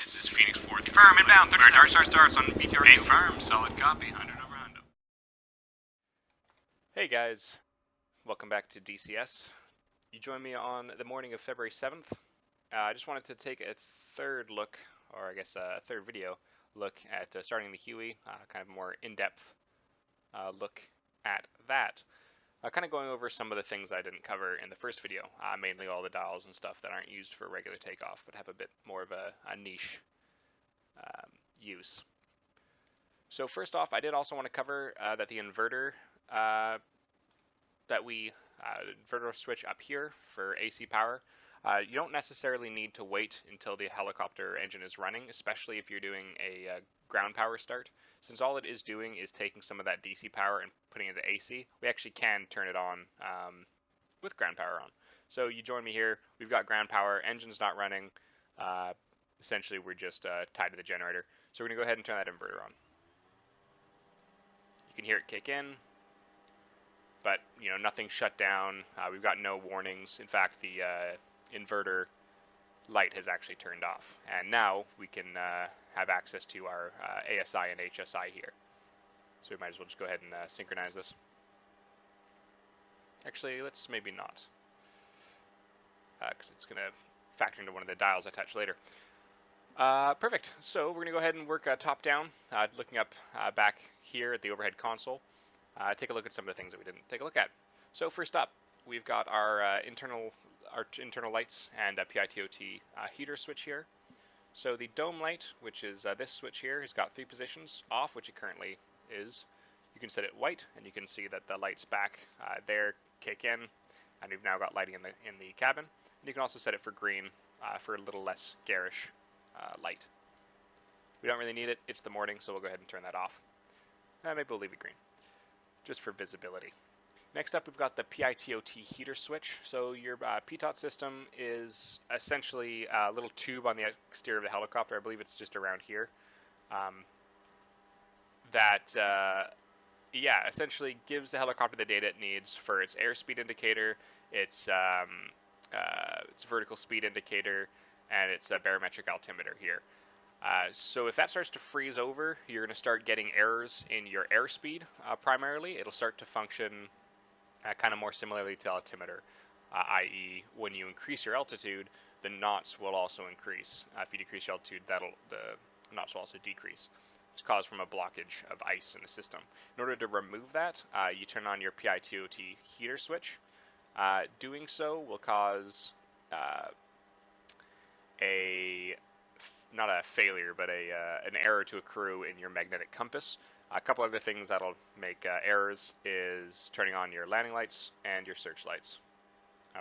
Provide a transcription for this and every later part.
This is Phoenix 4. Firm inbound. Dart starts on BTR. A firm, solid copy. 100 over 100. Hey guys, welcome back to DCS. You joined me on the morning of February 7th. I just wanted to take a third look, or I guess a third video look at starting the Huey, kind of more in-depth look at that. Kind of going over some of the things I didn't cover in the first video, mainly all the dials and stuff that aren't used for regular takeoff, but have a bit more of a niche use. So first off, I did also want to cover that the inverter inverter switch up here for AC power, you don't necessarily need to wait until the helicopter engine is running, especially if you're doing a ground power start. Since all it is doing is taking some of that DC power and putting it into AC, we actually can turn it on with ground power on. So you join me here, we've got ground power, engine's not running, essentially we're just tied to the generator. So we're going to go ahead and turn that inverter on. You can hear it kick in, but nothing shut down. We've got no warnings. In fact, the inverter light has actually turned off, and now we can have access to our ASI and HSI here. So we might as well just go ahead and synchronize this. Actually, let's maybe not, because it's going to factor into one of the dials I touch later. Perfect. So we're going to go ahead and work top down, looking up back here at the overhead console. Take a look at some of the things that we didn't take a look at. So first up, we've got our internal lights and a PITA heater switch here. So the dome light, which is this switch here, has got 3 positions: off, which it currently is. You can set it white, and you can see that the lights back there kick in, and we've now got lighting in the cabin. And you can also set it for green for a little less garish light. We don't really need it. It's the morning, so we'll go ahead and turn that off. Maybe we'll leave it green, just for visibility. Next up, we've got the PITA heater switch. So your PITA system is essentially a little tube on the exterior of the helicopter. I believe it's just around here. Essentially gives the helicopter the data it needs for its airspeed indicator, its vertical speed indicator, and its barometric altimeter here. So if that starts to freeze over, you're going to start getting errors in your airspeed primarily. It'll start to function kind of more similarly to altimeter, i.e. when you increase your altitude, the knots will also increase. If you decrease your altitude, the knots will also decrease. It's caused from a blockage of ice in the system. In order to remove that, you turn on your PITA heater switch. Doing so will cause not a failure, but an error to accrue in your magnetic compass. A couple other things that'll make errors is turning on your landing lights and your searchlights,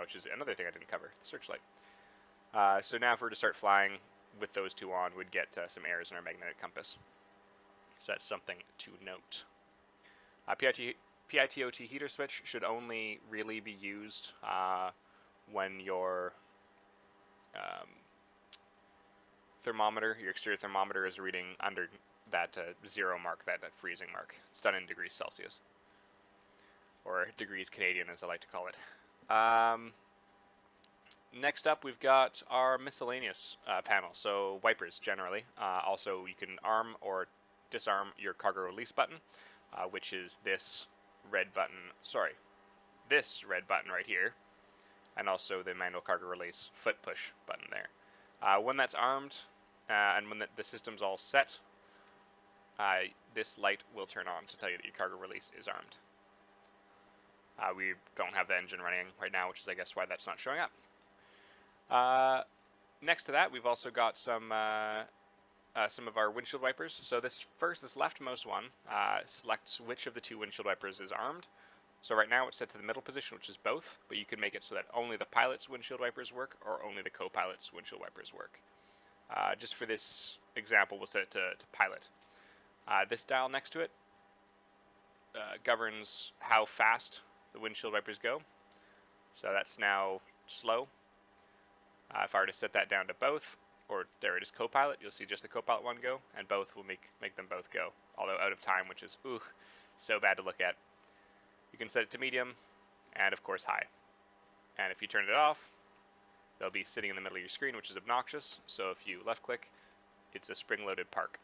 which is another thing I didn't cover, the searchlight. So now if we were to start flying with those two on, we'd get some errors in our magnetic compass. So that's something to note. PITA heater switch should only really be used when your your exterior thermometer is reading under that 0 mark, that freezing mark. It's done in degrees Celsius, or degrees Canadian as I like to call it. Next up, we've got our miscellaneous panel, so wipers generally. Also, you can arm or disarm your cargo release button, which is this red button right here, and also the manual cargo release foot push button there. When that's armed, and when the system's all set, this light will turn on to tell you that your cargo release is armed. We don't have the engine running right now, which is I guess why that's not showing up. Next to that, we've also got some of our windshield wipers. So this leftmost one selects which of the 2 windshield wipers is armed. So right now it's set to the middle position, which is both, but you can make it so that only the pilot's windshield wipers work or only the co-pilot's windshield wipers work. Just for this example, we'll set it to pilot. This dial next to it governs how fast the windshield wipers go. So that's now slow. If I were to set that down to both, or there it is, co-pilot, you'll see just the co-pilot one go, and both will make them both go, although out of time, which is so bad to look at. You can set it to medium, and of course high. And if you turn it off, they'll be sitting in the middle of your screen, which is obnoxious. So if you left click, it's a spring-loaded park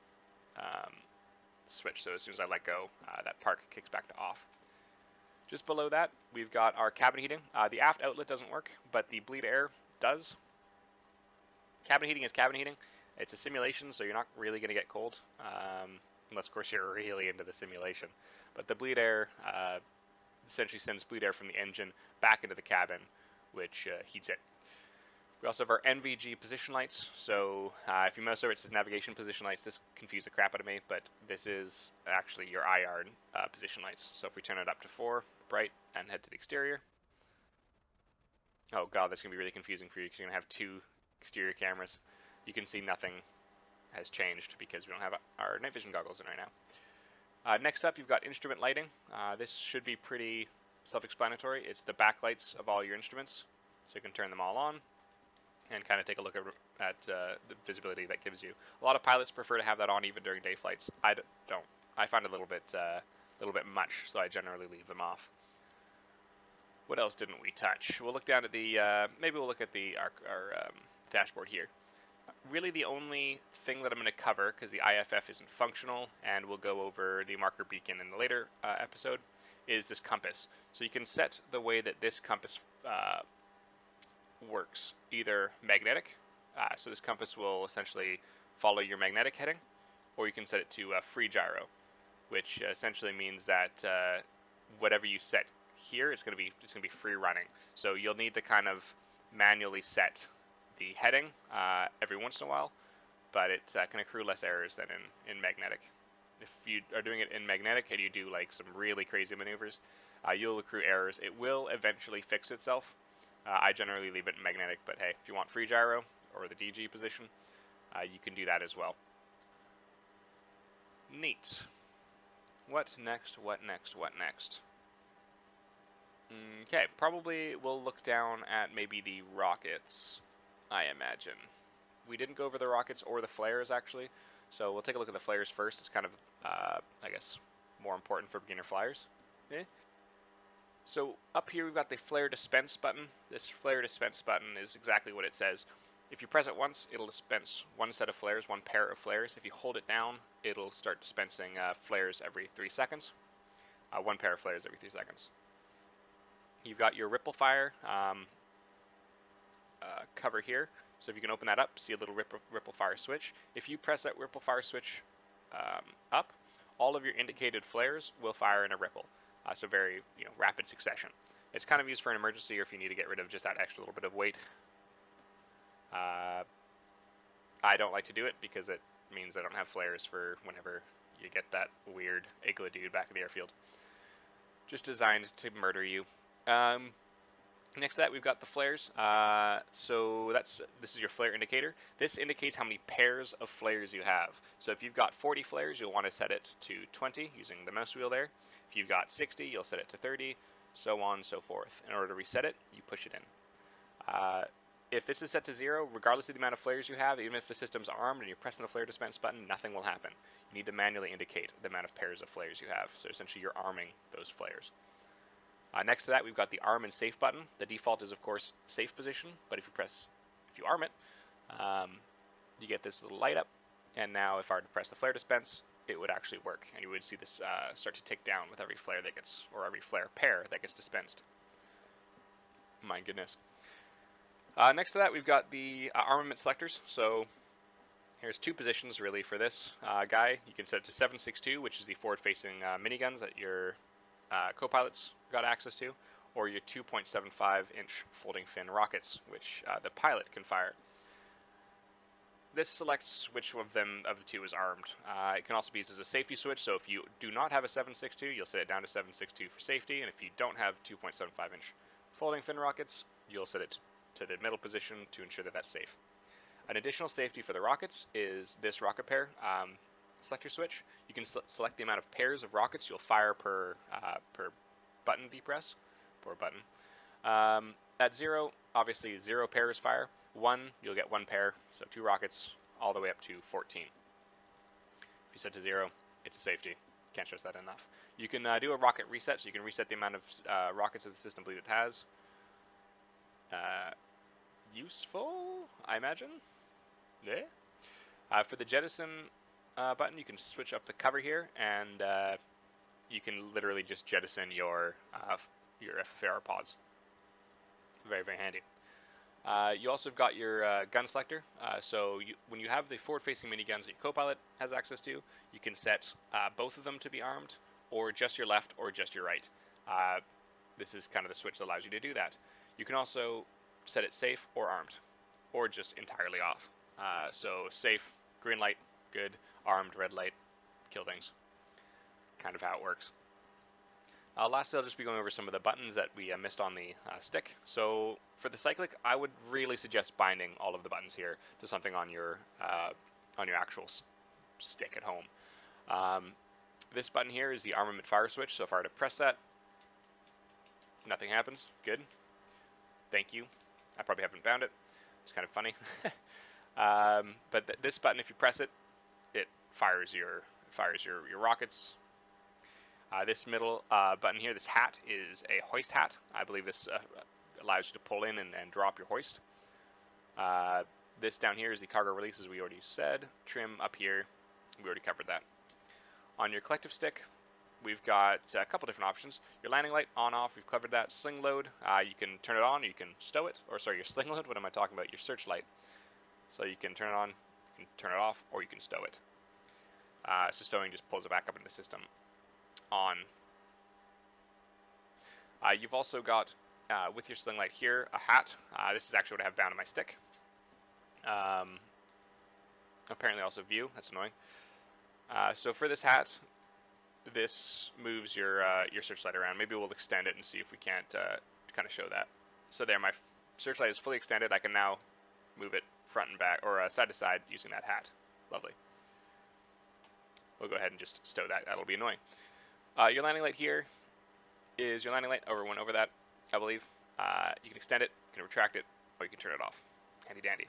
switch. So as soon as I let go, that park kicks back to off. Just below that, we've got our cabin heating. The aft outlet doesn't work, but the bleed air does. Cabin heating is cabin heating. It's a simulation, so you're not really going to get cold, unless, of course, you're really into the simulation. But the bleed air essentially sends bleed air from the engine back into the cabin, which heats it. We also have our NVG position lights. So if you mouse over, it says navigation position lights. This confused the crap out of me, but this is actually your IR position lights. So if we turn it up to 4, bright, and head to the exterior. Oh god, that's going to be really confusing for you because you're going to have 2 exterior cameras. You can see nothing has changed because we don't have our night vision goggles in right now. Next up, you've got instrument lighting. This should be pretty self-explanatory. It's the backlights of all your instruments, so you can turn them all on and kind of take a look at the visibility that gives you. A lot of pilots prefer to have that on even during day flights. I don't. I find it a little bit much, so I generally leave them off. What else didn't we touch? We'll look down at the maybe we'll look at our dashboard here. Really, the only thing that I'm going to cover, because the IFF isn't functional, and we'll go over the marker beacon in the later episode, is this compass. So you can set the way that this compass works, either magnetic, so this compass will essentially follow your magnetic heading, or you can set it to free gyro, which essentially means that whatever you set here, it's going to be free running. So you'll need to kind of manually set the heading every once in a while, but it can accrue less errors than in magnetic. If you are doing it in magnetic and you do like some really crazy maneuvers, you'll accrue errors. It will eventually fix itself. I generally leave it in magnetic, but hey, if you want free gyro or the DG position, you can do that as well. Neat. What next? What next? What next? Okay, probably we'll look down at maybe the rockets, I imagine. We didn't go over the rockets or the flares, actually, so we'll take a look at the flares first. It's kind of, I guess, more important for beginner flyers. Okay. So up here we've got the flare dispense button. This flare dispense button is exactly what it says. If you press it once, it'll dispense one set of flares, one pair of flares. If you hold it down, it'll start dispensing flares every 3 seconds. One pair of flares every 3 seconds. You've got your ripple fire cover here. So if you can open that up, see a little ripple fire switch. If you press that ripple fire switch up, all of your indicated flares will fire in a ripple. So very rapid succession. It's kind of used for an emergency or if you need to get rid of just that extra little bit of weight. I don't like to do it because it means I don't have flares for whenever you get that weird Igla dude back in the airfield. Just designed to murder you. Next to that, we've got the flares. So this is your flare indicator. This indicates how many pairs of flares you have. So if you've got 40 flares, you'll want to set it to 20 using the mouse wheel there. If you've got 60, you'll set it to 30, so on and so forth. In order to reset it, you push it in. If this is set to 0, regardless of the amount of flares you have, even if the system's armed and you're pressing the flare dispense button, nothing will happen. You need to manually indicate the amount of pairs of flares you have. So essentially, you're arming those flares. Next to that, we've got the arm and safe button. The default is, of course, safe position, but if you arm it, you get this little light up. And now if I were to press the flare dispense, it would actually work. And you would see this start to tick down with every flare that gets, or every flare pair that gets dispensed. My goodness. Next to that, we've got the armament selectors. So here's 2 positions really for this guy. You can set it to 7.62, which is the forward-facing miniguns that your co-pilots got access to, or your 2.75-inch folding fin rockets, which the pilot can fire. This selects which of the 2 is armed. It can also be used as a safety switch, so if you do not have a 7.62, you'll set it down to 7.62 for safety, and if you don't have 2.75-inch folding fin rockets, you'll set it to the middle position to ensure that that's safe. An additional safety for the rockets is this rocket pair selector switch. You can select the amount of pairs of rockets you'll fire per button depress, per button. At 0, obviously 0 pairs fire. 1, you'll get 1 pair, so 2 rockets all the way up to 14. If you set to 0, it's a safety. Can't stress that enough. You can do a rocket reset, so you can reset the amount of rockets that the system believes it has. Useful, I imagine. Yeah. For the jettison button, you can switch up the cover here, and you can literally just jettison your FFAR pods. Very, very handy. You also have got your gun selector. So when you have the forward-facing miniguns that your co-pilot has access to, you can set both of them to be armed, or just your left, or just your right. This is kind of the switch that allows you to do that. You can also set it safe or armed, or just entirely off. So safe, green light, good. Armed, red light, kill things. Kind of how it works. Lastly, I'll just be going over some of the buttons that we missed on the stick. So for the cyclic, I would really suggest binding all of the buttons here to something on your actual stick at home. This button here is the armament fire switch. So if I were to press that, nothing happens. Good. Thank you. I probably haven't bound it. It's kind of funny. But this button, if you press it, it fires your rockets. This middle button here, this hat, is a hoist hat. I believe this allows you to pull in and drop your hoist. This down here is the cargo release, as we already said. Trim up here, we already covered that. On your collective stick, we've got a couple different options. Your landing light, on, off, we've covered that. Sling load, you can turn it on, or you can stow it. Or sorry, your sling load, what am I talking about? Your searchlight. So you can turn it on, you can turn it off, or you can stow it. So stowing just pulls it back up into the system. On. You've also got, with your sling light here, a hat. This is actually what I have bound on my stick. Apparently also view, that's annoying. So for this hat, this moves your searchlight around. Maybe we'll extend it and see if we can't kind of show that. So there, my searchlight is fully extended. I can now move it front and back, or side to side, using that hat. Lovely. We'll go ahead and just stow that. That'll be annoying. Your landing light here is your landing light. Went over that, I believe. You can extend it, you can retract it, or you can turn it off. Handy dandy.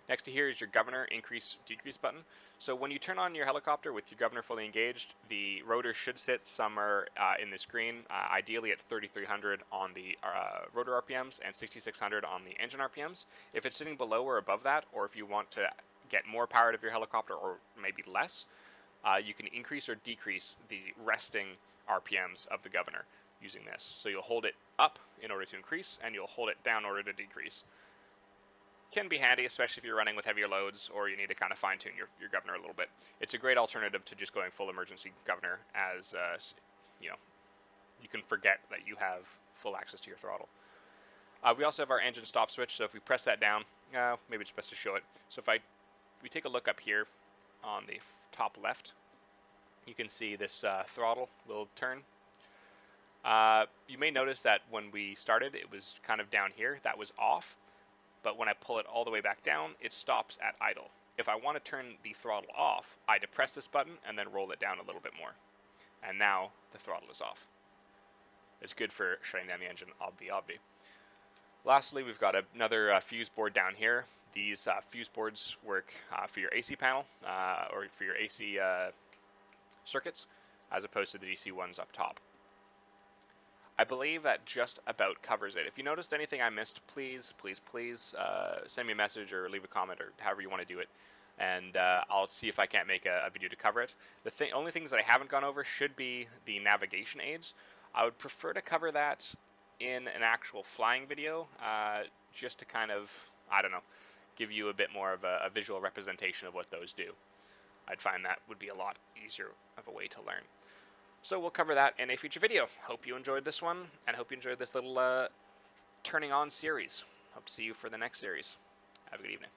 Next to here is your governor increase decrease button. So when you turn on your helicopter with your governor fully engaged, the rotor should sit somewhere in the screen, ideally at 3300 on the rotor RPMs and 6600 on the engine RPMs. If it's sitting below or above that, or if you want to get more power out of your helicopter or maybe less, you can increase or decrease the resting RPMs of the governor using this. So you'll hold it up in order to increase, and you'll hold it down in order to decrease. Can be handy, especially if you're running with heavier loads or you need to kind of fine-tune your governor a little bit. It's a great alternative to just going full emergency governor, as you can forget that you have full access to your throttle. We also have our engine stop switch, so if we press that down, maybe it's best to show it. So if we take a look up here on the top left, you can see this throttle will turn. You may notice that when we started, it was kind of down here. That was off. But when I pull it all the way back down, it stops at idle. If I want to turn the throttle off, I depress this button and then roll it down a little bit more. And now the throttle is off. It's good for shutting down the engine, obvi. Lastly, we've got another fuse board down here. These fuse boards work for your AC panel, or for your AC circuits, as opposed to the DC ones up top. I believe that just about covers it. If you noticed anything I missed, please send me a message or leave a comment, or however you want to do it, and I'll see if I can't make a video to cover it. The only things that I haven't gone over should be the navigation aids. I would prefer to cover that in an actual flying video, just to kind of, I don't know, give you a bit more of a visual representation of what those do. I'd find that would be a lot easier of a way to learn. So we'll cover that in a future video. Hope you enjoyed this one, and hope you enjoyed this little turning on series. Hope to see you for the next series. Have a good evening.